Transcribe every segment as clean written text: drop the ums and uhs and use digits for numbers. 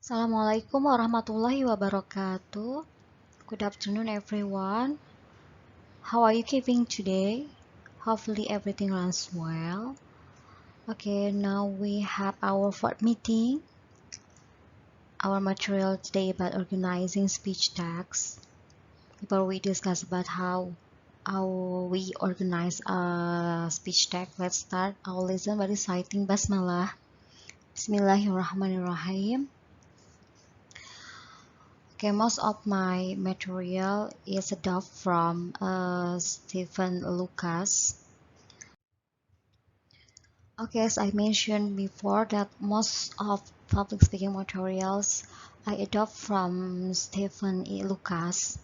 Assalamualaikum warahmatullahi wabarakatuh. Good afternoon, everyone. How are you keeping today? Hopefully, everything runs well. Okay, now we have our fourth meeting. Our material today about organizing speech tags. Before we discuss about how we organize a speech tag, let's start our lesson by reciting Basmalah. Bismillahirrahmanirrahim. Okay, most of my material is adapted from Stephen Lucas. Okay, as I mentioned before that most of public speaking materials I adopt from Stephen E. Lucas,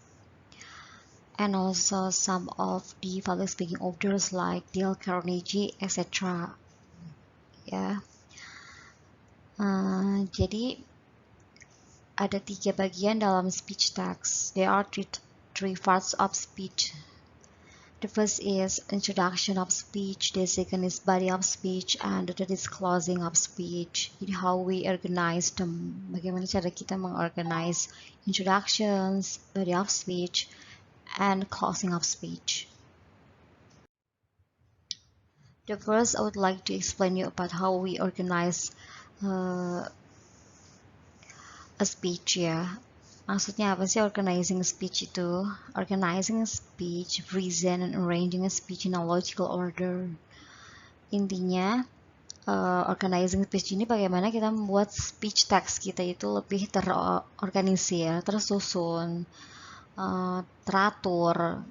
and also some of the public speaking authors like Dale Carnegie, etc. Ya, jadi ada 3 bagian dalam speech text. There are three parts of speech. The first is introduction of speech, the second is body of speech, and the third is closing of speech. Jadi how we organize them, bagaimana cara kita mengorganize introductions, body of speech, and closing of speech. The first, I would like to explain you about how we organize a speech ya. Maksudnya apa sih organizing speech itu? Organizing a speech, present and arranging a speech in a logical order. Intinya, organizing speech ini bagaimana kita membuat speech text kita itu lebih terorganisir, tersusun, teratur.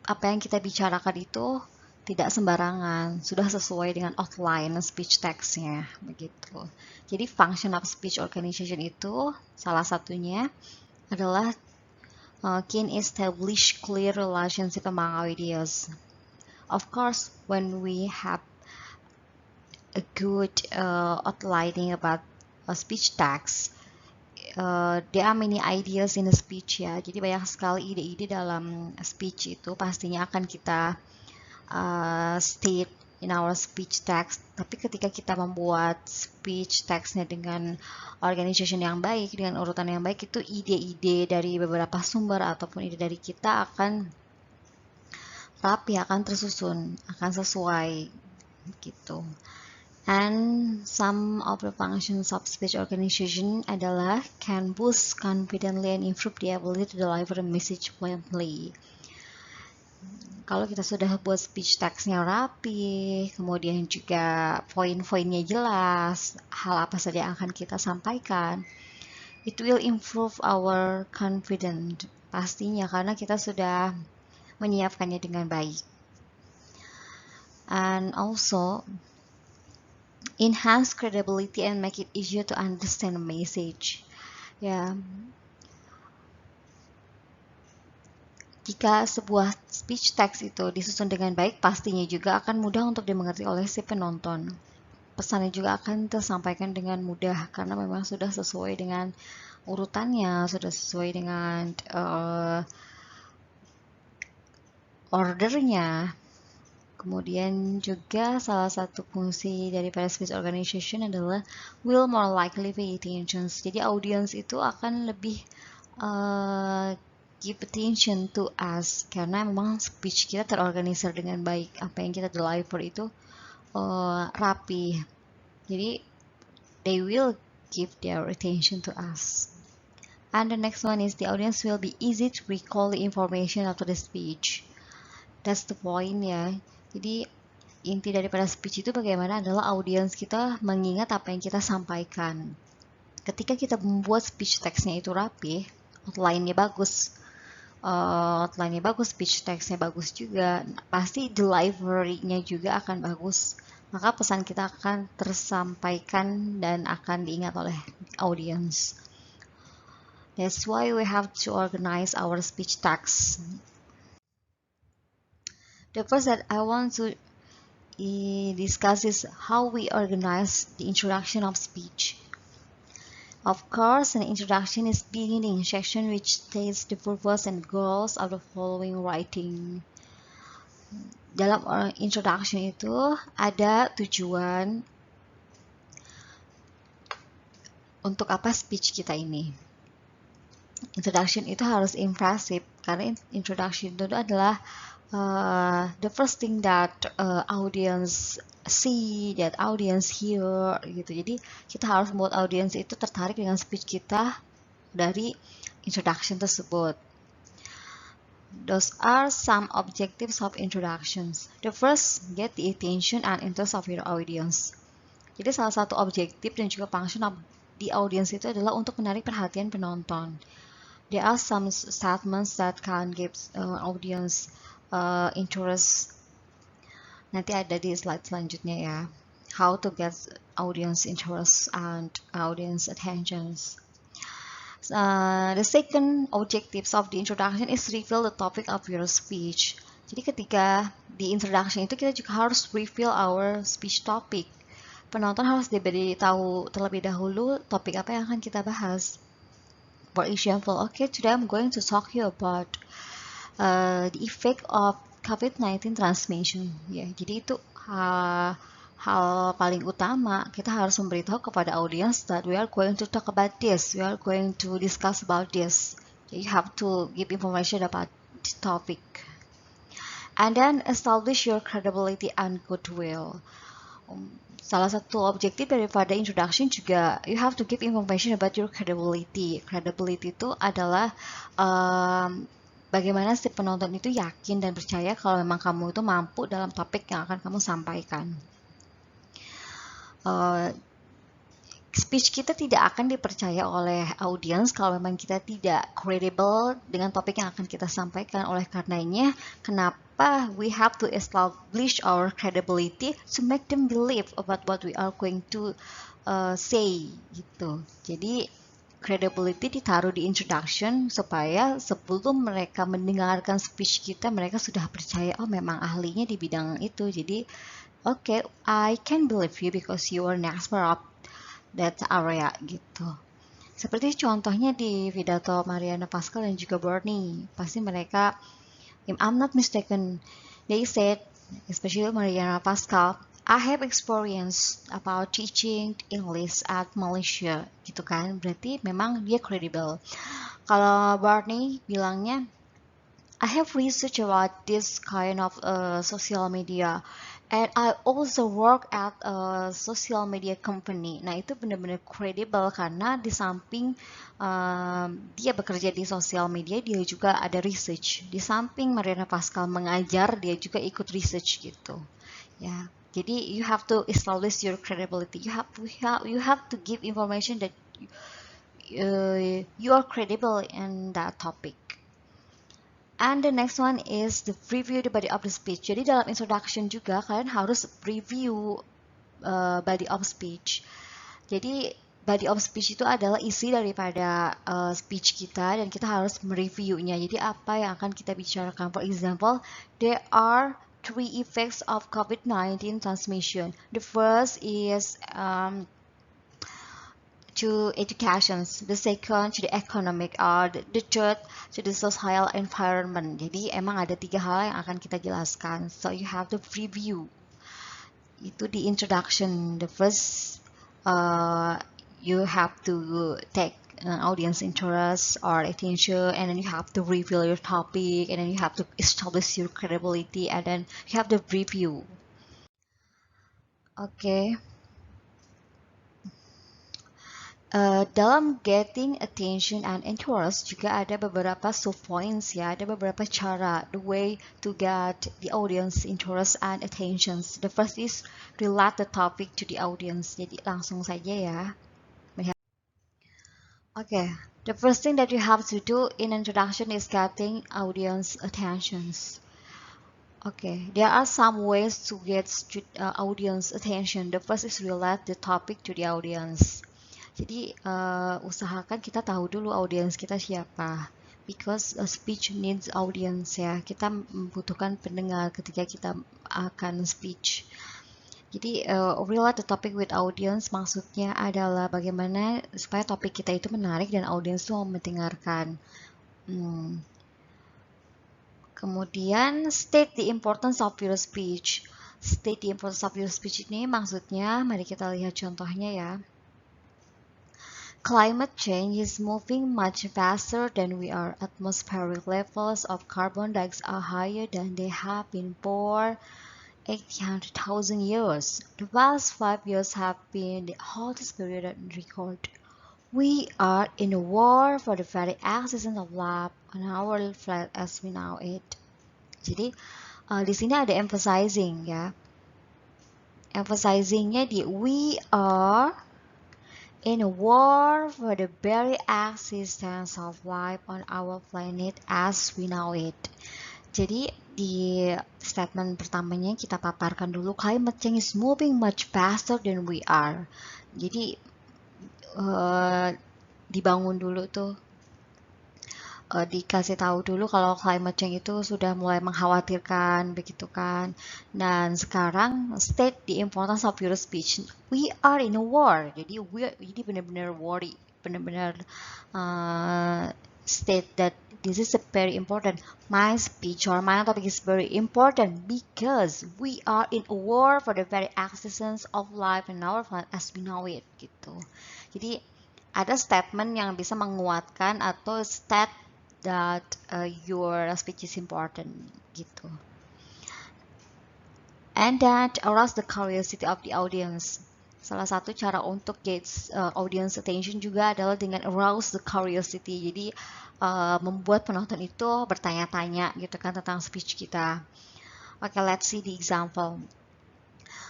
Apa yang kita bicarakan itu tidak sembarangan, sudah sesuai dengan outline speech text-nya, begitu. Jadi function of speech organization itu salah satunya adalah can establish clear relationship among ideas. Of course, when we have a good outlining about a speech text, there are many ideas in a speech ya. Jadi banyak sekali ide-ide dalam speech itu pastinya akan kita state in our speech text. Tapi ketika kita membuat speech textnya dengan organization yang baik, dengan urutan yang baik, itu ide-ide dari beberapa sumber ataupun ide dari kita akan rapi, akan tersusun, akan sesuai gitu. And some of the functions of speech organization adalah can boost confidently and improve the ability to deliver a message fluently. Kalau kita sudah buat speech text-nya rapi, kemudian juga poin-poinnya jelas, hal apa saja yang akan kita sampaikan, it will improve our confidence. Pastinya karena kita sudah menyiapkannya dengan baik. And also enhance credibility and make it easier to understand the message. Ya, jika sebuah speech text itu disusun dengan baik, pastinya juga akan mudah untuk dimengerti oleh si penonton. Pesannya juga akan tersampaikan dengan mudah karena memang sudah sesuai dengan urutannya, sudah sesuai dengan ordernya. Kemudian juga salah satu fungsi daripada speech organization adalah will more likely pay attention. Jadi audience itu akan lebih give attention to us karena memang speech kita terorganisir dengan baik, apa yang kita deliver itu rapi. Jadi they will give their attention to us. And the next one is the audience will be easy to recall the information after the speech. That's the point ya. Jadi inti daripada speech itu bagaimana adalah audiens kita mengingat apa yang kita sampaikan. Ketika kita membuat speech text-nya itu rapi, outline-nya bagus, speech text-nya bagus juga, pasti delivery-nya juga akan bagus. Maka pesan kita akan tersampaikan dan akan diingat oleh audiens. That's why we have to organize our speech text. The first that I want to discuss is how we organize the introduction of speech. Of course, an introduction is beginning section which states the purpose and goals of the following writing. Dalam introduction itu ada tujuan, untuk apa speech kita ini. Introduction itu harus impressive karena introduction itu adalah the first thing that audience see, that audience hear gitu. Jadi kita harus membuat audience itu tertarik dengan speech kita dari introduction tersebut. Those are some objectives of introductions. The first, get the attention and interest of your audience. Jadi salah satu objektif dan juga function di audience itu adalah untuk menarik perhatian penonton. There are some statements that can give audience interest. Nanti ada di slide selanjutnya ya. How to get audience interest and audience attentions. The second objectives of the introduction is reveal the topic of your speech. Jadi ketika di introduction itu kita juga harus reveal our speech topic. Penonton harus diberi tahu terlebih dahulu topik apa yang akan kita bahas. For example, okay, today I'm going to talk you about the effect of COVID-19 transmission. Ya, jadi itu hal paling utama, kita harus memberitahu kepada audience that we are going to talk about this, we are going to discuss about this. You have to give information about the topic. And then establish your credibility and goodwill. Salah satu objektif daripada introduction juga, you have to give information about your credibility. Credibility itu adalah bagaimana si penonton itu yakin dan percaya kalau memang kamu itu mampu dalam topik yang akan kamu sampaikan. Speech kita tidak akan dipercaya oleh audiens kalau memang kita tidak credible dengan topik yang akan kita sampaikan. Oleh karenanya, kenapa we have to establish our credibility to make them believe about what we are going to say gitu. Jadi credibility ditaruh di introduction supaya sebelum mereka mendengarkan speech kita, mereka sudah percaya, oh memang ahlinya di bidang itu. Jadi okay, I can believe you because you are an expert of that area gitu. Seperti contohnya di pidato Mariana Pascal dan juga Bernie. Pasti mereka, if I'm not mistaken, they said, especially Mariana Pascal, I have experience about teaching English at Malaysia, gitu kan. Berarti memang dia credible. Kalau Bernie bilangnya, I have research about this kind of social media. And I also work at a social media company. Nah, itu benar-benar credible karena di samping dia bekerja di social media, dia juga ada research. Di samping Mariana Pascal mengajar, dia juga ikut research gitu. Ya, jadi you have to establish your credibility. You have to give information that you are credible in that topic. And the next one is the preview the body of the speech. Jadi dalam introduction juga kalian harus preview body of speech. Jadi body of speech itu adalah isi daripada speech kita dan kita harus mereviewnya. Jadi apa yang akan kita bicarakan? For example, there are 3 effects of COVID-19 transmission. The first is to education, the second to the economic, or the third to the social environment. Jadi emang ada 3 hal yang akan kita jelaskan. So you have to preview. Itu di introduction. The first, you have to take audience interest or attention, and then you have to reveal your topic, and then you have to establish your credibility, and then you have to preview. Okay. Dalam getting attention and interest juga ada beberapa sub-points ya, ada beberapa cara, the way to get the audience interest and attentions. The first is relate the topic to the audience. Jadi langsung saja ya. Okay, the first thing that you have to do in introduction is getting audience attentions. Okay, there are some ways to get audience attention. The first is relate the topic to the audience. Jadi usahakan kita tahu dulu audiens kita siapa, because speech needs audience ya. Kita membutuhkan pendengar ketika kita akan speech. Jadi relate the topic with audience maksudnya adalah bagaimana supaya topik kita itu menarik dan audiens itu mau mendengarkan. Kemudian state the importance of your speech. State the importance of your speech ini maksudnya, mari kita lihat contohnya ya. Climate change is moving much faster than we are. Atmospheric levels of carbon dioxide are higher than they have been for 800,000 years. The past 5 years have been the hottest period on record. We are in a war for the very existence of life on our planet as we know it. Jadi di sini ada emphasizing ya. Emphasizingnya di we are in a war for the very existence of life on our planet as we know it. Jadi di statement pertamanya kita paparkan dulu climate change is moving much faster than we are. Jadi dibangun dulu tuh, dikasih tahu dulu kalau climate change itu sudah mulai mengkhawatirkan begitu kan. Dan sekarang state the importance of your speech. We are in a war. Jadi benar-benar worry, benar-benar state that this is a very important. My speech or my topic is very important because we are in a war for the very existence of life in our planet as we know it gitu. Jadi ada statement yang bisa menguatkan atau state that your speech is important gitu. And that arouse the curiosity of the audience. Salah satu cara untuk get audience attention juga adalah dengan arouse the curiosity. Jadi membuat penonton itu bertanya-tanya gitu kan tentang speech kita. Oke, let's see the example.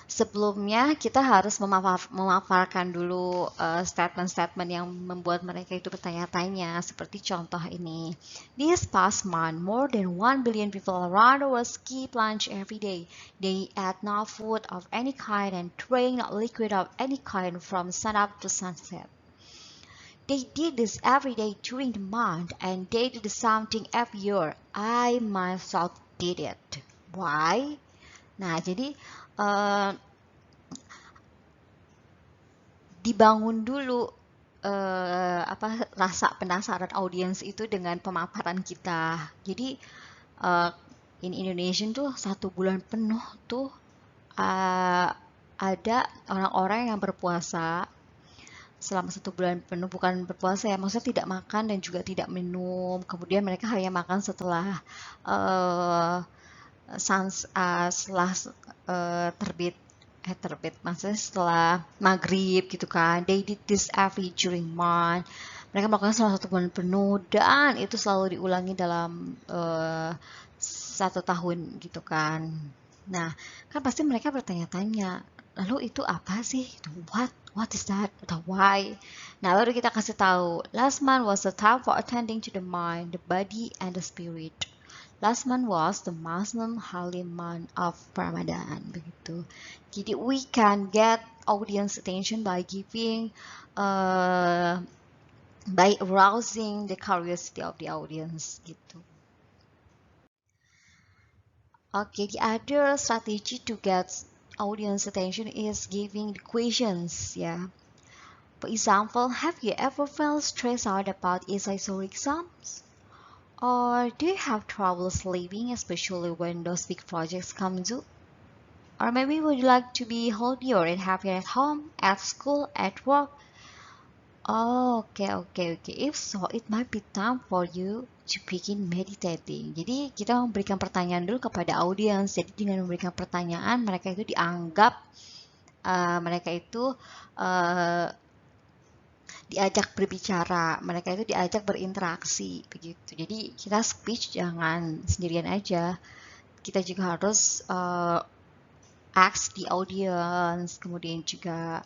Sebelumnya kita harus memaparkan dulu statement-statement yang membuat mereka itu bertanya-tanya, seperti contoh ini. This past month, more than 1 billion people around the world ski plunge every day. They eat no food of any kind and drink no liquid of any kind from sunup to sunset. They did this every day during the month and they did the same thing every year. I myself did it. Why? Nah, jadi dibangun dulu rasa penasaran audiens itu dengan pemaparan kita. Jadi in Indonesia tuh 1 bulan penuh tuh ada orang-orang yang berpuasa selama 1 bulan penuh, bukan berpuasa ya, maksudnya tidak makan dan juga tidak minum. Kemudian mereka hanya makan setelah terbit maksudnya setelah maghrib gitu kan. They did this every during month. Mereka melakukan selama 1 bulan penuh dan itu selalu diulangi dalam 1 tahun gitu kan. Nah, kan pasti mereka bertanya-tanya, lalu itu apa sih? What is that? Atau why? Nah, baru kita kasih tahu, last month was the time for attending to the mind, the body, and the spirit. Last month was the Muslim holy month of Ramadan, begitu. Jadi we can get audience attention by giving, by arousing the curiosity of the audience, gitu. Okay, the other strategy to get audience attention is giving the questions, yeah. For example, have you ever felt stressed out about SI exams? Or do you have trouble sleeping, especially when those big projects come due? Or maybe would you like to be healthier and happier at home, at school, at work? Oh, okay. If so, it might be time for you to begin meditating. Jadi kita memberikan pertanyaan dulu kepada audiens. Jadi dengan memberikan pertanyaan, mereka itu dianggap mereka itu diajak berbicara, mereka itu diajak berinteraksi begitu. Jadi kita speech jangan sendirian aja. Kita juga harus ask the audience, kemudian juga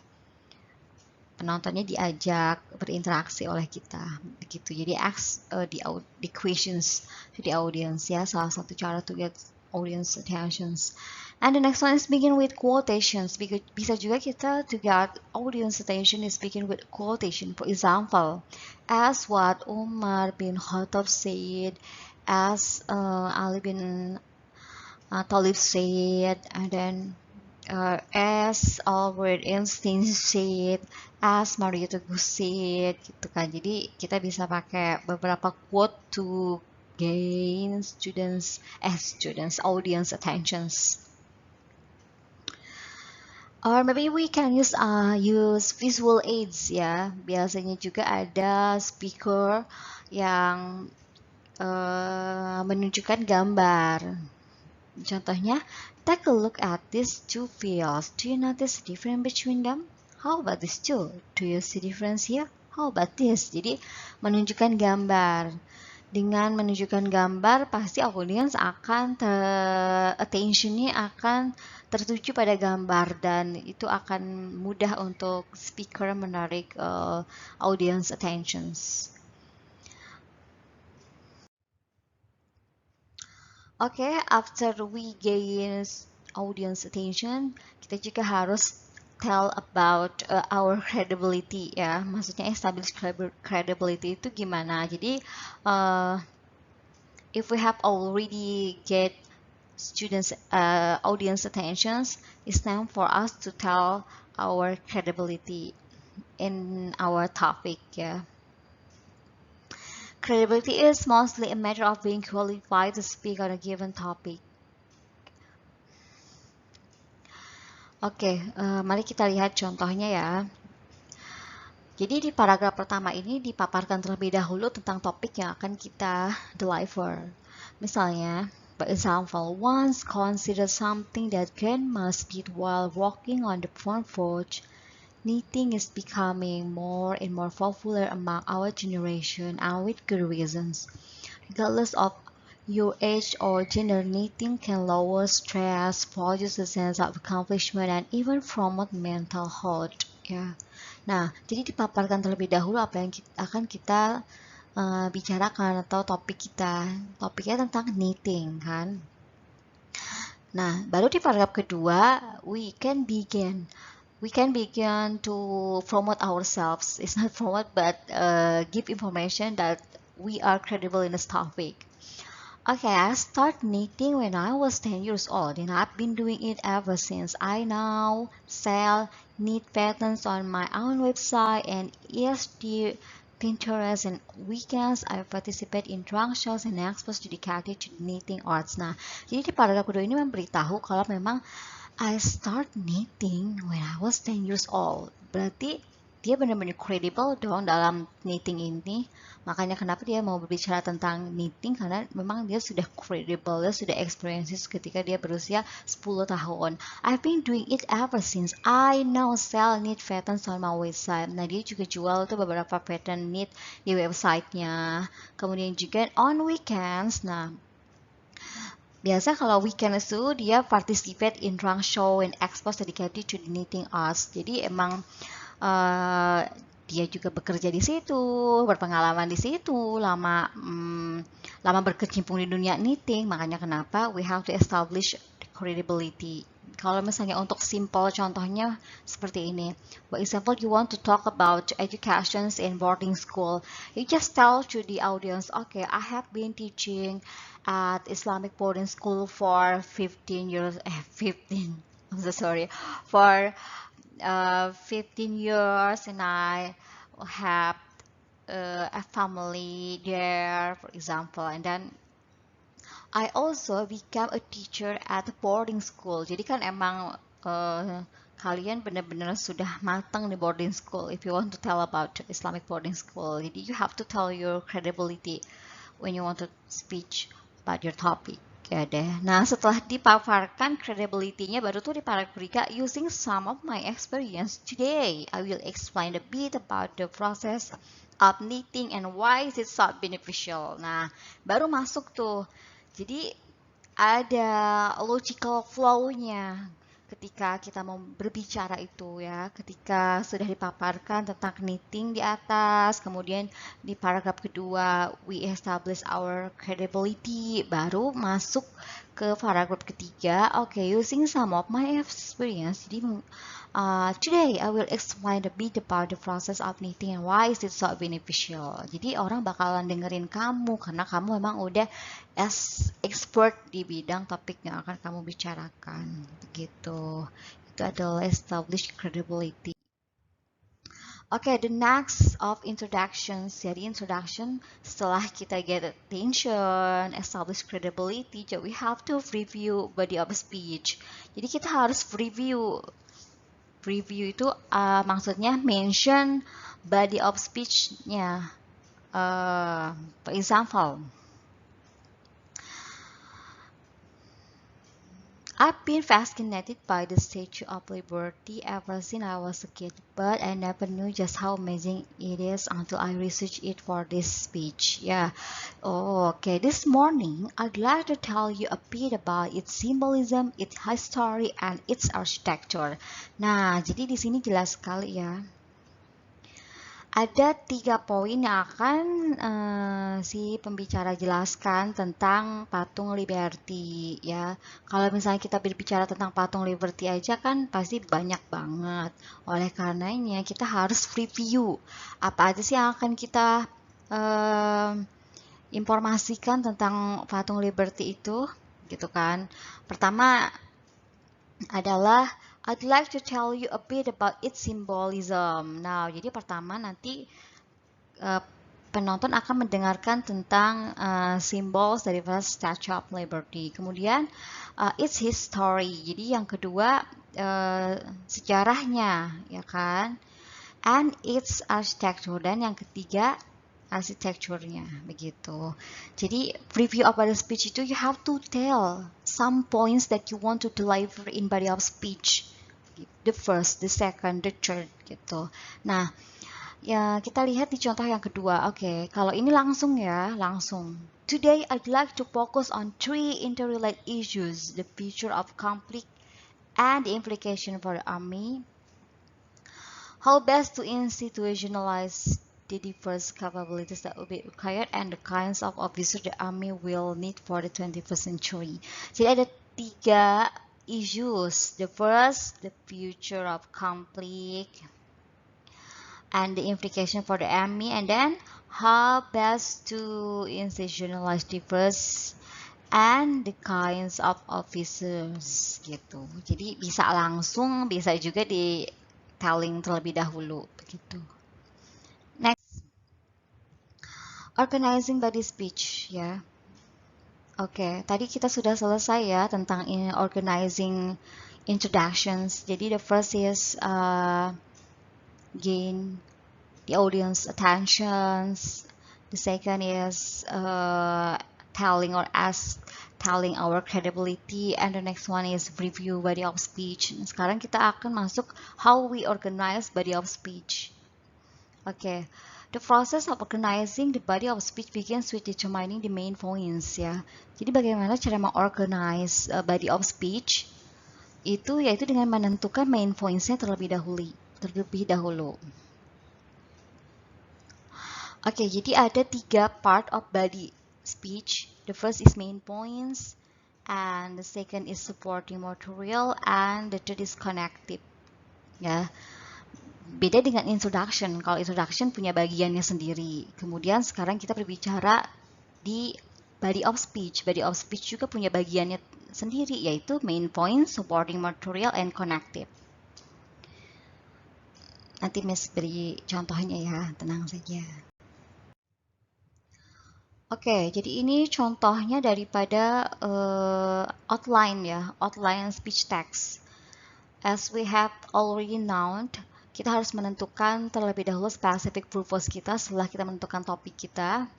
penontonnya diajak berinteraksi oleh kita begitu. Jadi ask the questions to the audience ya, salah satu cara to get audience attentions. And the next one is begin with quotations. Bisa juga kita to get audience attention is begin with quotation. For example, as what Umar bin Khattab said, as Ali bin Talib said, and then as Albert Einstein said, as Mario Teguh said, gitu kan. Jadi kita bisa pakai beberapa quote to gain audience attentions. Or maybe we can use visual aids ya. Biasanya juga ada speaker yang menunjukkan gambar. Contohnya, take a look at these two fields. Do you notice the difference between them? How about this two? Do you see difference here? How about this? Jadi menunjukkan gambar. Dengan menunjukkan gambar, pasti audiens akan attention-nya akan tertuju pada gambar dan itu akan mudah untuk speaker menarik audience attentions. Oke, after we gain audience attention, kita juga harus tell about our credibility ya. Maksudnya establish credibility itu gimana? Jadi if we have already get students audience attentions, it's time for us to tell our credibility in our topic ya. Credibility is mostly a matter of being qualified to speak on a given topic. Oke, mari kita lihat contohnya ya. Jadi di paragraf pertama ini dipaparkan terlebih dahulu tentang topik yang akan kita deliver. Misalnya, by example, once consider something that grandmas did while walking on the front porch. Knitting is becoming more and more popular among our generation and with good reasons. Regardless of your age or gender, knitting can lower stress, produce a sense of accomplishment, and even promote mental health. Ya. Nah, jadi dipaparkan terlebih dahulu apa yang akan kita bicarakan atau topik kita. Topiknya tentang knitting, kan? Nah, baru di paragraf kedua, we can begin to promote ourselves. It's not promote, but give information that we are credible in this topic. Okay, I started knitting when I was 10 years old and I've been doing it ever since. I now sell knit patterns on my own website and ESD, Pinterest, and weekends I participate in trunk shows and expos dedicated to knitting arts. Nah, jadi di paragraf kedua ini memberitahu kalau memang I start knitting when I was 10 years old. Berarti dia benar-benar credible dong dalam knitting ini. Makanya kenapa dia mau berbicara tentang knitting, karena memang dia sudah credible, dia sudah experiences ketika dia berusia 10 tahun. I've been doing it ever since. I now sell knit patterns on my website. Nah, dia juga jual tuh beberapa pattern knit di websitenya. Kemudian juga on weekends. Nah, biasa kalau weekend itu dia participate in trunk show and expos dedicated to the knitting arts. Jadi emang dia juga bekerja di situ, berpengalaman di situ, lama berkecimpung di dunia knitting. Makanya kenapa we have to establish credibility. Kalau misalnya untuk simple contohnya seperti ini. For example, you want to talk about educations in boarding school. You just tell to the audience, okay, I have been teaching at Islamic boarding school for 15 years, 15, I'm so sorry, for 15 years and I have a family there, for example, and then I also became a teacher at a boarding school. Jadi kan emang kalian benar-benar sudah matang di boarding school if you want to tell about Islamic boarding school. Jadi you have to tell your credibility when you want to speak about your topic. Ya deh. Nah, setelah dipaparkan credibility-nya baru tuh di paragraf ketiga, using some of my experience today, I will explain a bit about the process of knitting and why is it so beneficial. Nah, baru masuk tuh. Jadi ada logical flow-nya ketika kita mau berbicara itu ya, ketika sudah dipaparkan tentang knitting di atas, kemudian di paragraf kedua we establish our credibility, baru masuk ke paragraf ketiga, okay, using some of my experience. Jadi today I will explain a bit about the process of knitting and why is it so beneficial. Jadi orang bakalan dengerin kamu karena kamu memang udah expert di bidang topik yang akan kamu bicarakan. Begitu. Itu adalah establish credibility. Okay, the next of introductions. Jadi introduction setelah kita get attention, establish credibility, we have to review body of speech. Jadi kita harus review Review itu maksudnya mention body of speech-nya. For example, I've been fascinated by the Statue of Liberty ever since I was a kid, but I never knew just how amazing it is until I researched it for this speech. Yeah. Oh, okay. This morning, I'd like to tell you a bit about its symbolism, its history, and its architecture. Nah, jadi di sini jelas sekali ya. Ada 3 poin yang akan si pembicara jelaskan tentang patung Liberty ya. Kalau misalnya kita berbicara tentang patung Liberty aja kan pasti banyak banget. Oleh karenanya kita harus review apa aja sih yang akan kita informasikan tentang patung Liberty itu, gitu kan. Pertama adalah I'd like to tell you a bit about its symbolism. Nah, jadi pertama nanti penonton akan mendengarkan tentang simbol dari Statue of Liberty. Kemudian its history. Jadi yang kedua sejarahnya, ya kan? And its architecture. Dan yang ketiga arsitekturnya, begitu. Jadi review about the speech itu you have to tell some points that you want to deliver in body of speech. The first, the second, the third, gitu. Nah, ya kita lihat di contoh yang kedua. Oke, kalau ini langsung ya, langsung. Today I'd like to focus on 3 interrelated issues: the future of conflict and the implication for the army, how best to institutionalize the diverse capabilities that will be required, and the kinds of officers the army will need for the 21st century. Jadi ada 3 issues. The first, the future of conflict and the implication for the army, and then how best to institutionalize diverse and the kinds of officers, gitu. Jadi bisa langsung, bisa juga di telling terlebih dahulu, begitu. Next, organizing body speech ya. Oke, tadi kita sudah selesai ya tentang organizing introductions. Jadi the first is gain the audience attentions. The second is telling our credibility, and the next one is review body of speech. Sekarang kita akan masuk how we organize body of speech. Okay. The process of organizing the body of speech begins with determining the main points ya. Jadi bagaimana cara mengorganize body of speech itu yaitu dengan menentukan main points-nya terlebih dahulu. Oke, jadi ada 3 part of body speech. The first is main points, and the second is supporting material, and the third is connective. Ya. Beda dengan introduction. Kalau introduction punya bagiannya sendiri. Kemudian sekarang kita berbicara di body of speech. Body of speech juga punya bagiannya sendiri, yaitu main point, supporting material, and connective. Nanti Miss beri contohnya ya, tenang saja. Oke, jadi ini contohnya daripada outline ya, outline speech text. As we have already known, kita harus menentukan terlebih dahulu specific purpose kita setelah kita menentukan topik kita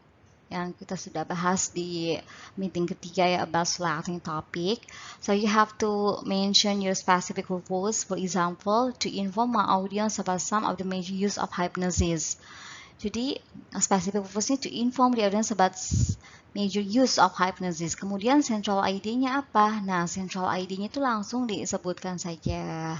yang kita sudah bahas di meeting ketiga ya, about selecting topic. So you have to mention your specific purpose, for example, to inform my audience about some of the major use of hypnosis. Jadi specific purpose-nya to inform the audience about major use of hypnosis. Kemudian central idea-nya apa? Nah, central idea-nya itu langsung disebutkan saja.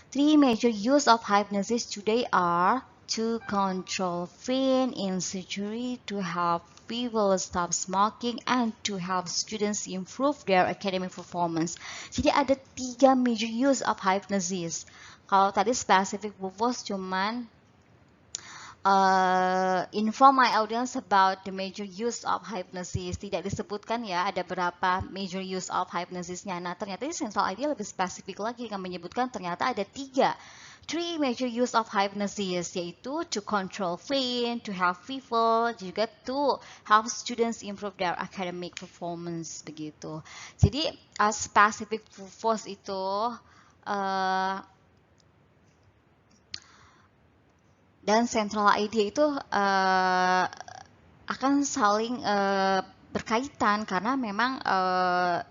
3 major use of hypnosis today are to control pain in surgery, to help people stop smoking, and to help students improve their academic performance. Jadi ada 3 major use of hypnosis. Kalau tadi specific purpose cuman inform my audience about the major use of hypnosis. Tidak disebutkan ya ada berapa major use of hypnosisnya. Nah, ternyata di central idea lebih spesifik lagi dengan menyebutkan ternyata ada 3 major use of hypnosis, yaitu to control pain, to help people, juga to help students improve their academic performance, begitu. Jadi specific purpose itu Dan central idea itu akan saling berkaitan karena memang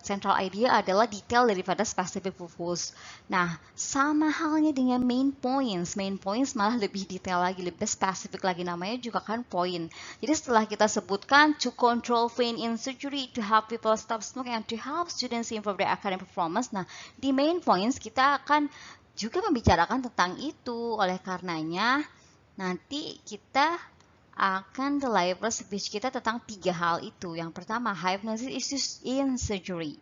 central idea adalah detail daripada specific purpose. Nah, sama halnya dengan main points. Main points malah lebih detail lagi, lebih spesifik lagi, namanya juga kan point. Jadi setelah kita sebutkan to control pain in surgery, to help people stop smoking, and to help students improve their academic performance. Nah, di main points kita akan juga membicarakan tentang itu. Oleh karenanya, nanti kita akan deliver speech kita tentang 3 hal itu. Yang pertama, hypnosis is used in surgery.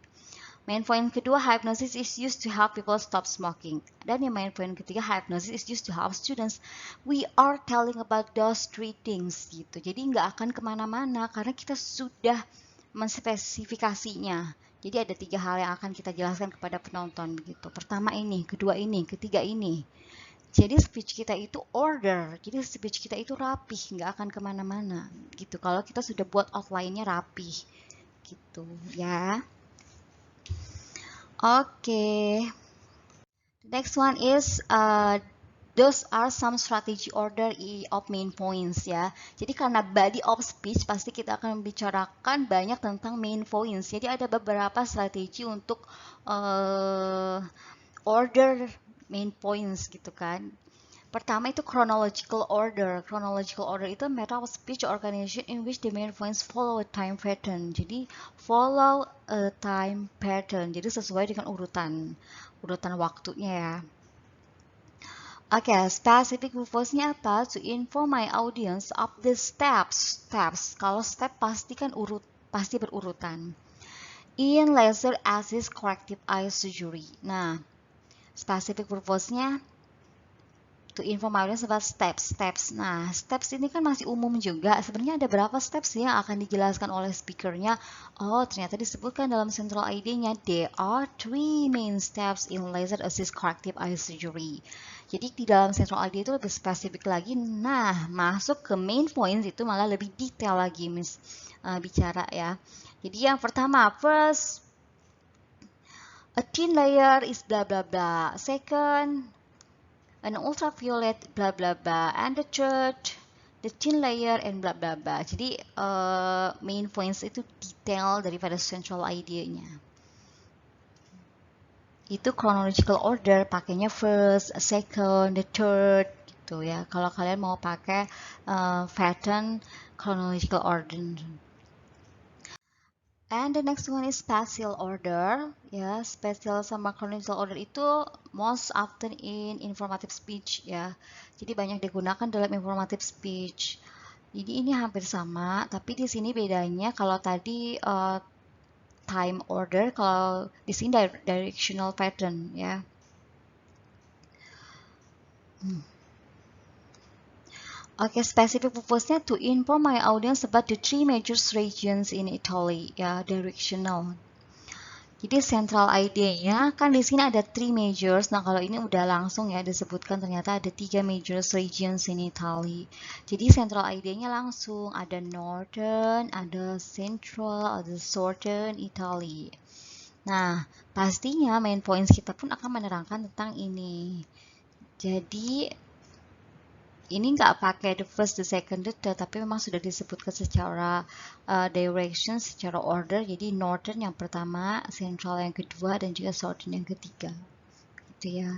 Main point kedua, hypnosis is used to help people stop smoking. Dan yang main point ketiga, hypnosis is used to help students. We are telling about those 3 things gitu. Jadi nggak akan kemana-mana karena kita sudah menspesifikasinya. Jadi ada 3 hal yang akan kita jelaskan kepada penonton begitu. Pertama ini, kedua ini, ketiga ini. Jadi speech kita itu order, jadi speech kita itu rapih, nggak akan kemana-mana gitu. Kalau kita sudah buat outline-nya rapih gitu ya. Oke. Next one is those are some strategy order of main points ya. Jadi karena body of speech pasti kita akan membicarakan banyak tentang main points. Jadi ada beberapa strategi untuk order main points gitu kan. Pertama itu chronological order. Chronological order itu method of speech organization in which the main points follow a time pattern. Jadi follow a time pattern. Jadi sesuai dengan urutan waktunya ya. Oke, specific purpose-nya apa? To inform my audience of the steps. Kalau step pasti kan pasti berurutan. In laser assist corrective eye surgery. Nah, specific purpose-nya to inform audience about steps. Nah, steps ini kan masih umum juga. Sebenarnya ada berapa steps yang akan dijelaskan oleh speakernya? Oh, ternyata disebutkan dalam central idea-nya. There are 3 main steps in laser assist corrective eye surgery. Jadi di dalam central idea itu lebih spesifik lagi. Nah, masuk ke main points itu malah lebih detail lagi, bicara ya. Jadi yang pertama, first, a thin layer is blah blah blah. Second, an ultraviolet blah blah blah, and the third, the thin layer and blah blah blah. Jadi main points itu detail daripada central idea-nya. Itu chronological order, pakainya first, second, the third gitu ya. Kalau kalian mau pakai pattern chronological order. And the next one is spatial order. Ya, spatial sama chronological order itu most often in informative speech ya. Jadi banyak digunakan dalam informative speech. Jadi ini hampir sama, tapi di sini bedanya kalau tadi time order, kalau di sini directional pattern ya. Oke, specific purpose-nya to inform my audience about the 3 major regions in Italy, ya, directional. Jadi central idea-nya kan di sini ada 3 majors. Nah, kalau ini udah langsung ya disebutkan ternyata ada 3 major regions in Italy. Jadi central idea-nya langsung ada northern, ada central, ada southern Italy. Nah, pastinya main points kita pun akan menerangkan tentang ini. Jadi ini nggak pakai the first, the second, the third, tapi memang sudah disebutkan secara direction, secara order. Jadi northern yang pertama, central yang kedua, dan juga southern yang ketiga. Gitu ya.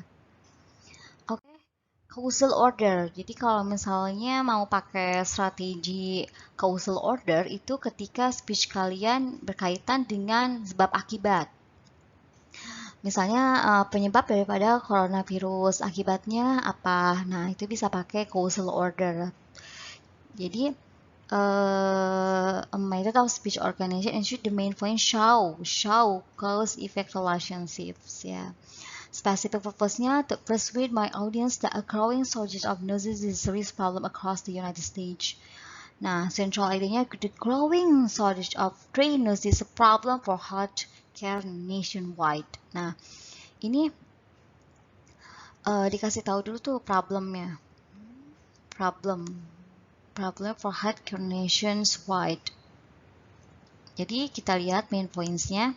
Oke, causal order. Jadi kalau misalnya mau pakai strategi causal order, itu ketika speech kalian berkaitan dengan sebab akibat. Misalnya penyebab daripada coronavirus, akibatnya apa? Nah, itu bisa pakai causal order. Jadi, a method of speech organization ensure the main point show cause-effect relationships. Ya. Specific purpose-nya to persuade my audience that a growing shortage of nurses is a serious problem across the United States. Nah, central idea-nya the growing shortage of trained nurses is a problem for health care nationwide. Nah, ini dikasih tahu dulu tuh problemnya. Problem for healthcare nationwide. Jadi kita lihat main points-nya.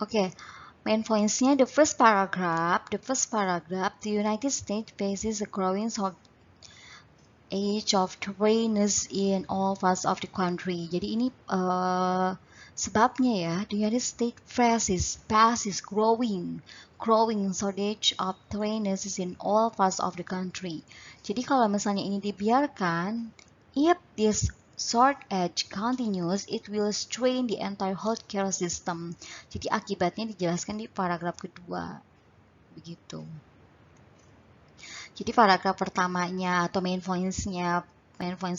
Oke, Main points-nya, the first paragraph, the United States faces a growing age of trainers in all parts of the country. Jadi ini sebabnya ya, the United States faces growing shortage of trainers in all parts of the country. Jadi kalau misalnya ini dibiarkan, if this shortage continues, it will strain the entire healthcare system. Jadi akibatnya dijelaskan di paragraf kedua, begitu. Jadi paragraf pertamanya atau main points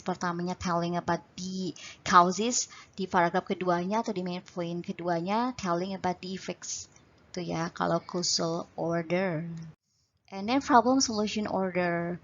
pertamanya telling about the causes, di paragraf keduanya atau di main point keduanya telling about the effects. Itu ya kalau causal order. And then problem solution order.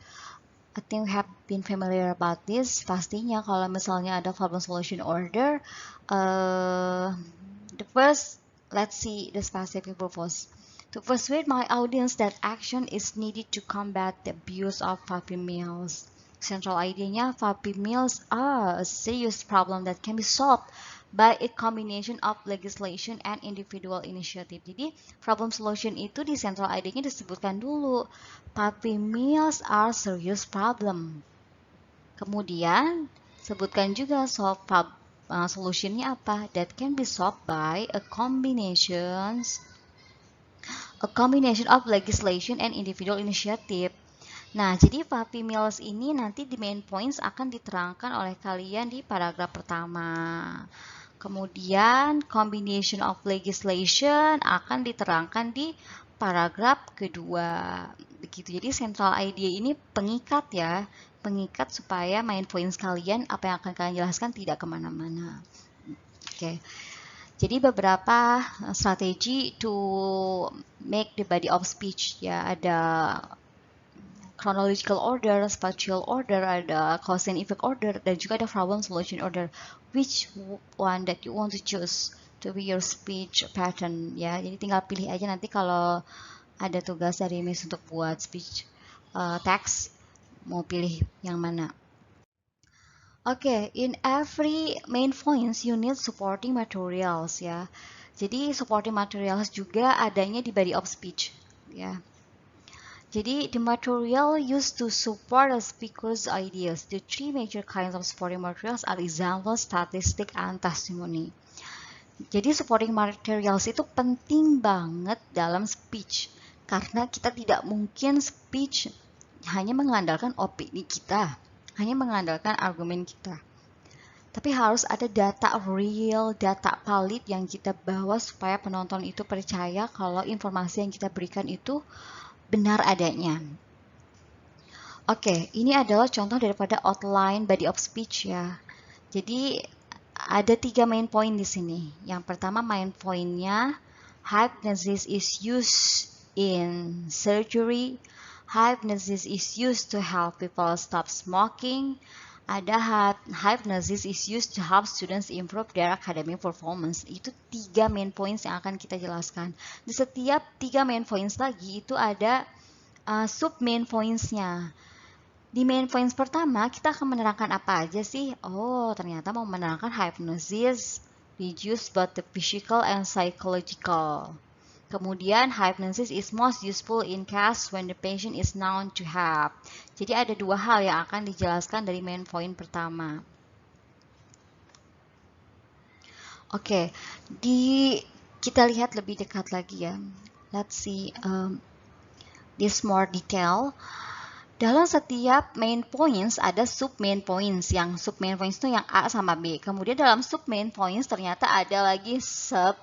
I think we have been familiar about this. Pastinya kalau misalnya ada problem solution order, the first, let's see the specific purpose. To persuade my audience that action is needed to combat the abuse of puppy mills. Central idea-nya, puppy mills are a serious problem that can be solved by a combination of legislation and individual initiative. Jadi, problem solution itu di central idea-nya disebutkan dulu. Puppy mills are serious problem. Kemudian, sebutkan juga solutionnya apa? That can be solved by a combination of legislation and individual initiative. Nah, jadi puppy mills ini nanti di main points akan diterangkan oleh kalian di paragraf pertama. Kemudian, combination of legislation akan diterangkan di paragraf kedua. Begitu. Jadi, central idea ini pengikat ya. Pengikat supaya main points kalian, apa yang akan kalian jelaskan tidak kemana-mana. Oke. Jadi beberapa strategi to make the body of speech ya, ada chronological order, spatial order, ada cause and effect order, dan juga ada problem solution order. Which one that you want to choose to be your speech pattern ya. Jadi tinggal pilih aja nanti kalau ada tugas dari Miss untuk buat speech text, mau pilih yang mana. Oke, in every main points you need supporting materials ya. Jadi supporting materials juga adanya di body of speech ya. Jadi the material used to support a speaker's ideas. The three major kinds of supporting materials are example, statistic, and testimony. Jadi supporting materials itu penting banget dalam speech karena kita tidak mungkin speech hanya mengandalkan opini kita, hanya mengandalkan argumen kita. Tapi harus ada data real, data valid yang kita bawa supaya penonton itu percaya kalau informasi yang kita berikan itu benar adanya. Oke, ini adalah contoh daripada outline body of speech ya. Jadi ada 3 main point di sini. Yang pertama main pointnya, hypnosis is used in surgery. Hypnosis is used to help people stop smoking. Ada hypnosis is used to help students improve their academic performance. Itu 3 main points yang akan kita jelaskan. Di setiap 3 main points lagi itu ada sub main points-nya. Di main points pertama kita akan menerangkan apa aja sih? Oh, ternyata mau menerangkan hypnosis, reduce both the physical and psychological. Kemudian, hypnosis is most useful in case when the patient is known to have. Jadi ada 2 hal yang akan dijelaskan dari main point pertama. Oke, kita lihat lebih dekat lagi ya. Let's see this more detail. Dalam setiap main points ada sub main points. Yang sub main points itu yang A sama B. Kemudian dalam sub main points ternyata ada lagi sub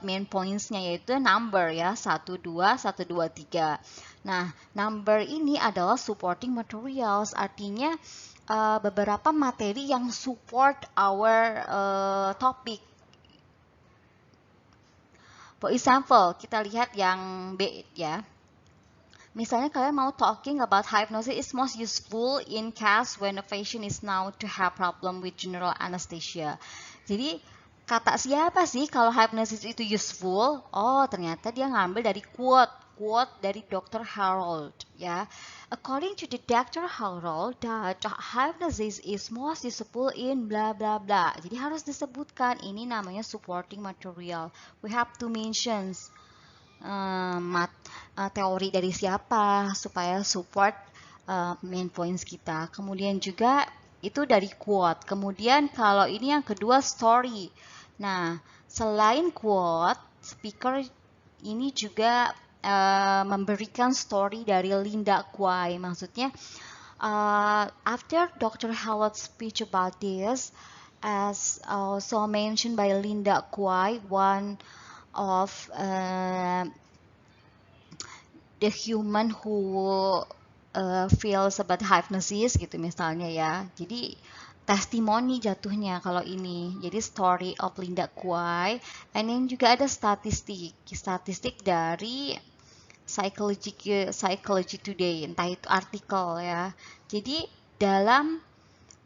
main points-nya yaitu number ya. 1, 2, 1, 2, 3. Nah, number ini adalah supporting materials. Artinya beberapa materi yang support our topic. For example, kita lihat yang B ya. Misalnya kalian mau talking about hypnosis is most useful in case when a patient is known to have problem with general anesthesia. Jadi kata siapa sih kalau hypnosis itu useful? Oh, ternyata dia ngambil dari quote dari Dr. Harold ya. According to the Dr. Harold, that hypnosis is most useful in bla bla bla. Jadi harus disebutkan ini namanya supporting material. We have to mention teori dari siapa supaya support main points kita. Kemudian juga itu dari quote. Kemudian kalau ini yang kedua story. Nah, selain quote, speaker ini juga memberikan story dari Linda Quay. Maksudnya, after Dr. Howard's speech about this, as also mentioned by Linda Quay, one of the human who feels about hypnosis gitu misalnya ya. Jadi testimoni jatuhnya kalau ini. Jadi story of Linda Quay. And then juga ada statistik dari Psychology Today, entah itu artikel ya. Jadi dalam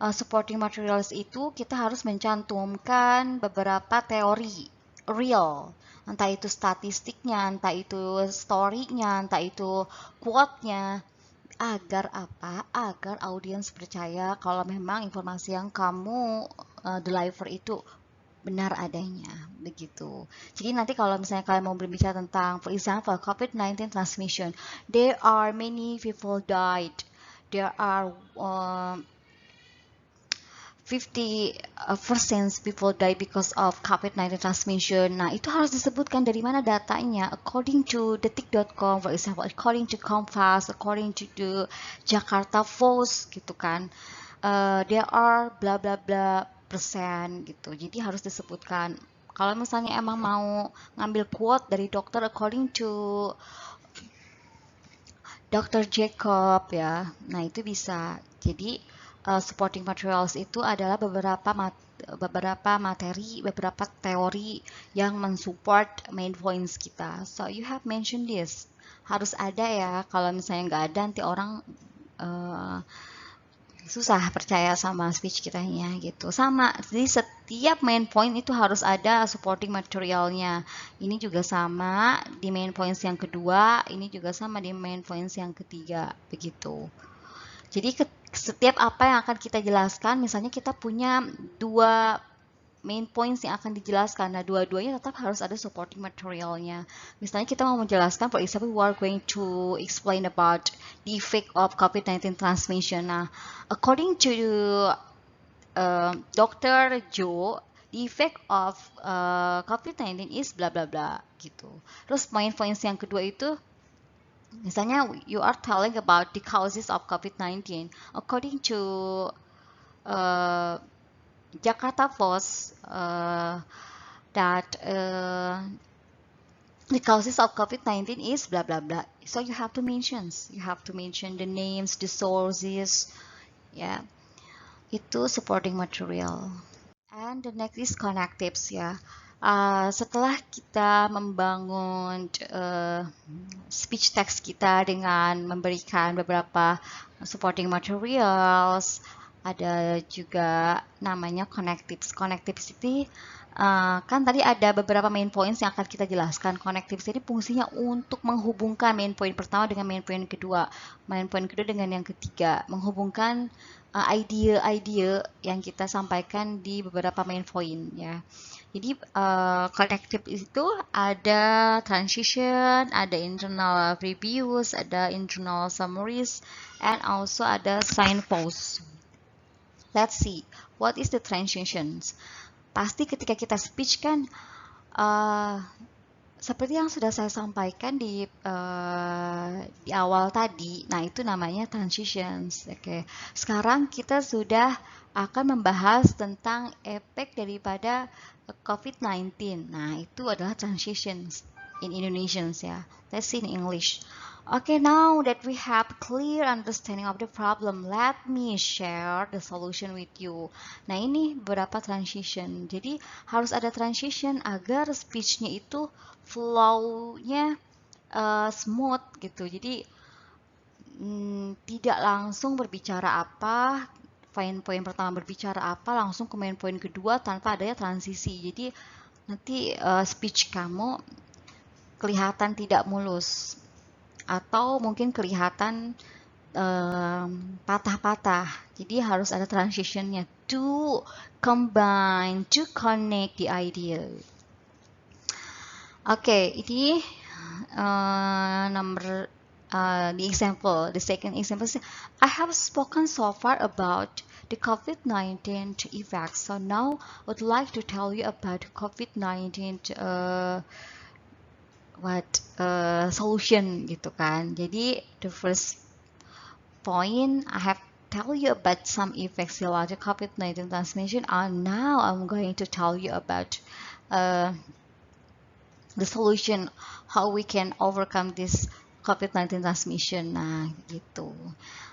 supporting materials itu kita harus mencantumkan beberapa teori real, entah itu statistiknya, entah itu story-nya, entah itu quote-nya, agar apa? Agar audiens percaya kalau memang informasi yang kamu deliver itu benar adanya, begitu. Jadi nanti kalau misalnya kalian mau berbicara tentang, for example, COVID-19 transmission, there are many people died, there are 50% people die because of COVID-19 transmission. Nah, itu harus disebutkan dari mana datanya. According to detik.com, for example, according to Kompas, according to the Jakarta Post, gitu kan. There are bla bla bla persen gitu. Jadi harus disebutkan. Kalau misalnya emang mau ngambil quote dari dokter according to Dr. Jacob ya. Nah, itu bisa. Jadi supporting materials itu adalah beberapa materi, beberapa teori yang mensupport main points kita. So you have mentioned this. Harus ada ya. Kalau misalnya nggak ada, nanti orang susah percaya sama speech kitanya gitu. Sama, jadi setiap main point itu harus ada supporting materialnya. Ini juga sama di main points yang kedua, ini juga sama di main points yang ketiga, begitu. Jadi setiap apa yang akan kita jelaskan, misalnya kita punya dua main points yang akan dijelaskan. Nah, dua-duanya tetap harus ada supporting materialnya. Misalnya kita mau menjelaskan, for example, we are going to explain about the effect of COVID-19 transmission. Nah, according to Dr. Joe, the effect of COVID-19 is bla bla bla gitu. Terus main points yang kedua itu, misalnya you are telling about the causes of COVID-19. According to Jakarta Post, that the causes of COVID-19 is blah blah blah. So you have to mention the names, the sources, ya. Itu supporting material. And the next is connectives ya. Setelah kita membangun speech text kita dengan memberikan beberapa supporting materials, ada juga namanya connectives. Connectives itu kan tadi ada beberapa main points yang akan kita jelaskan. Connectives ini fungsinya untuk menghubungkan main point pertama dengan main point kedua, main point kedua dengan yang ketiga, menghubungkan ide-ide yang kita sampaikan di beberapa main point ya. Jadi connective itu ada transition, ada internal reviews, ada internal summaries, and also ada signposts. Let's see, what is the transitions? Pasti ketika kita speech kan, seperti yang sudah saya sampaikan di awal tadi, nah itu namanya transitions. Oke, sekarang kita sudah akan membahas tentang efek daripada COVID-19. Nah, itu adalah transitions in Indonesian ya. Let's see in English. Okay, now that we have clear understanding of the problem, let me share the solution with you. Nah, ini beberapa transition. Jadi, harus ada transition agar speech-nya itu flow-nya smooth gitu. Jadi, tidak langsung berbicara apa, poin pertama berbicara apa, langsung ke main poin kedua tanpa adanya transisi. Jadi, nanti speech kamu kelihatan tidak mulus. Atau mungkin kelihatan patah-patah. Jadi harus ada transitionnya to combine, to connect the idea. Oke, ini the second example is, I have spoken so far about the COVID-19 effects. So now I would like to tell you about COVID-19 solution gitu kan. Jadi the first point I have tell you about some effects related to COVID-19 transmission, and now I'm going to tell you about the solution, how we can overcome this COVID-19 transmission. Nah, gitu.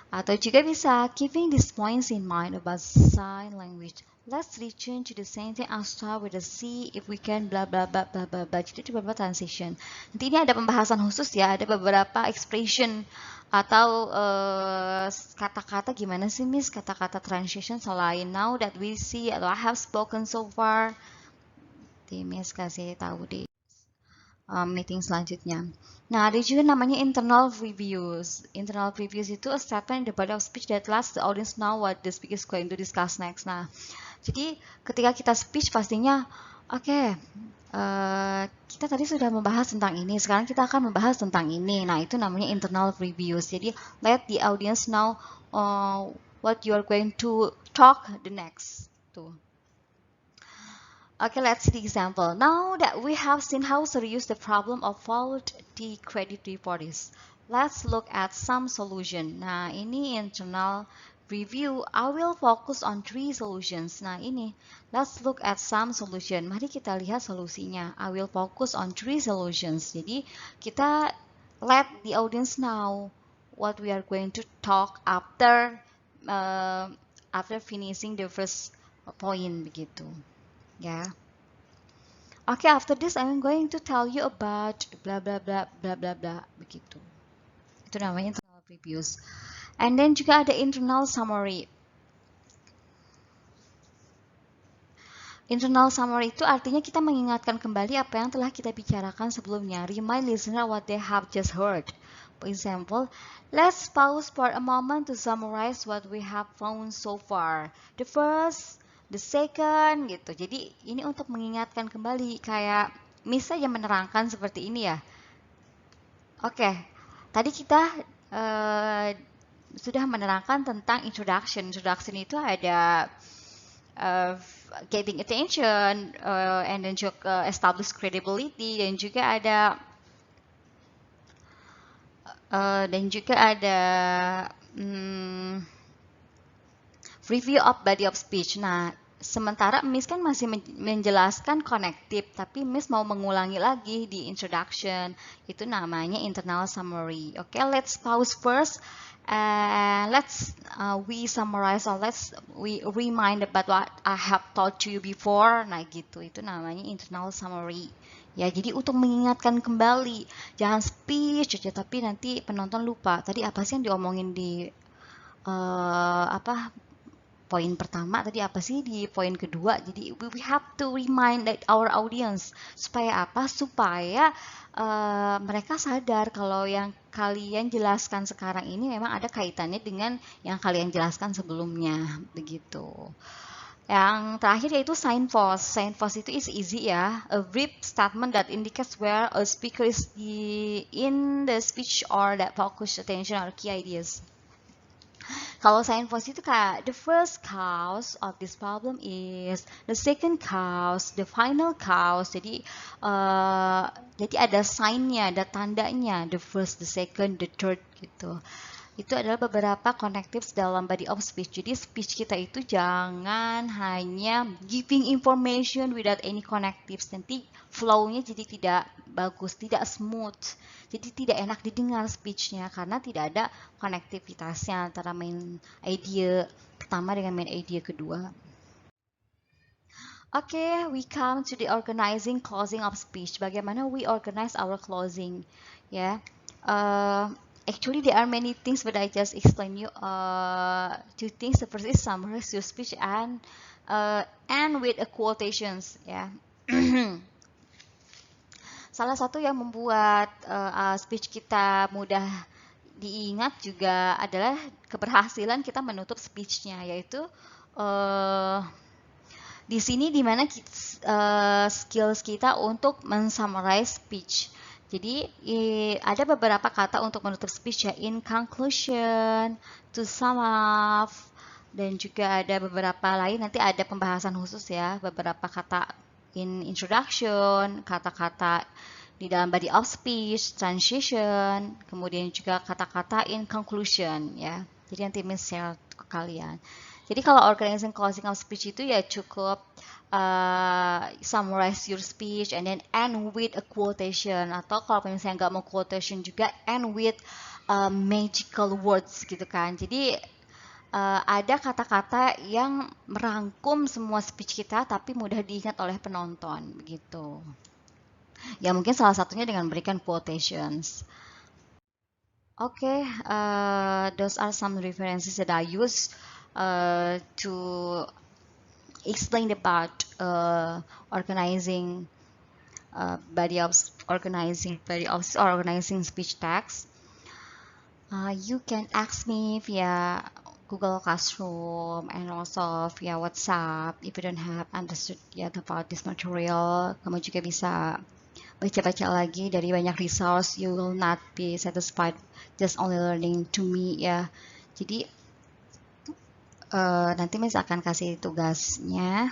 Atau juga bisa keeping these points in mind about sign language. Let's return to the sentence and start with the C if we can blah blah blah blah blah blah. Jadi itu beberapa transition. Nanti ini ada pembahasan khusus ya, ada beberapa expression atau kata-kata gimana sih Miss kata-kata transition selain now that we see atau I have spoken so far. Nanti Miss kasih tahu di meeting selanjutnya. Nah, ada juga namanya internal previews. Internal previews itu a statement in the body of speech that lets the audience know what the speaker is going to discuss next. Nah, jadi ketika kita speech pastinya, oke, kita tadi sudah membahas tentang ini, sekarang kita akan membahas tentang ini. Nah, itu namanya internal previews. Jadi, let the audience know what you are going to talk the next. Tuh. Okay, let's see the example. Now that we have seen how serious the problem of faulty credit report is, let's look at some solution. Nah, ini internal review. I will focus on 3 solutions. Nah, ini, let's look at some solution. Mari kita lihat solusinya. I will focus on 3 solutions. Jadi, kita let the audience know what we are going to talk after finishing the first point begitu. Yeah. Okay, after this I'm going to tell you about blah blah blah blah blah blah begitu. Itu namanya internal previews. And then juga ada internal summary. Internal summary itu artinya kita mengingatkan kembali apa yang telah kita bicarakan sebelumnya. Remind listener what they have just heard. For example, let's pause for a moment to summarize what we have found so far. The first, the second, gitu. Jadi ini untuk mengingatkan kembali, kayak Miss saja menerangkan seperti ini ya. Oke, tadi kita sudah menerangkan tentang introduction. Introduction itu ada getting attention, and then juga establish credibility, dan juga ada review of body of speech. Nah, sementara Miss kan masih menjelaskan connective, tapi Miss mau mengulangi lagi di introduction. Itu namanya internal summary. Okay, let's pause first. Let's we summarize or we remind about what I have taught to you before. Nah, gitu. Itu namanya internal summary. Ya, jadi untuk mengingatkan kembali, jangan speech aja tapi nanti penonton lupa. Tadi apa sih yang diomongin di poin pertama, tadi apa sih di poin kedua. Jadi we have to remind our audience supaya apa? Supaya mereka sadar kalau yang kalian jelaskan sekarang ini memang ada kaitannya dengan yang kalian jelaskan sebelumnya, begitu. Yang terakhir yaitu signpost. Signpost itu is easy ya. A brief statement that indicates where a speaker is in the speech or that focus attention or key ideas. Kalau signpost itu kayak the first cause of this problem is, the second cause, the final cause. Jadi ada sign-nya, ada tandanya, the first, the second, the third gitu. Itu adalah beberapa connectives dalam body of speech. Jadi speech kita itu jangan hanya giving information without any connectives. Nanti flow-nya jadi tidak bagus, tidak smooth. Jadi tidak enak didengar speech-nya karena tidak ada konektivitasnya antara main idea pertama dengan main idea kedua. Okay, we come to the organizing closing of speech. Bagaimana we organize our closing? Ya. Actually, there are many things, but I just explain you 2 things. The first is summarize your speech and with a quotations. Ya. Salah satu yang membuat speech kita mudah diingat juga adalah keberhasilan kita menutup speech-nya, yaitu di sini dimana skills kita untuk mensummarize speech. Jadi ada beberapa kata untuk menutup speech ya, in conclusion, to sum up, dan juga ada beberapa lain nanti ada pembahasan khusus ya, beberapa kata in introduction, kata-kata di dalam body of speech, transition, kemudian juga kata-kata in conclusion ya. Jadi nanti share ke kalian. Jadi kalau organizing closing of speech itu ya cukup summarize your speech and then end with a quotation, atau kalau misalnya nggak mau quotation juga end with magical words gitu kan. Jadi ada kata-kata yang merangkum semua speech kita tapi mudah diingat oleh penonton begitu. Ya mungkin salah satunya dengan memberikan quotations. Okay, those are some references that I use to explain about organizing organizing speech text. You can ask me via Google Classroom and also via WhatsApp if you don't have understood yet about this material. Kamu juga bisa baca-baca lagi dari banyak resource. You will not be satisfied just only learning to me ya. Jadi nanti Miss akan kasih tugasnya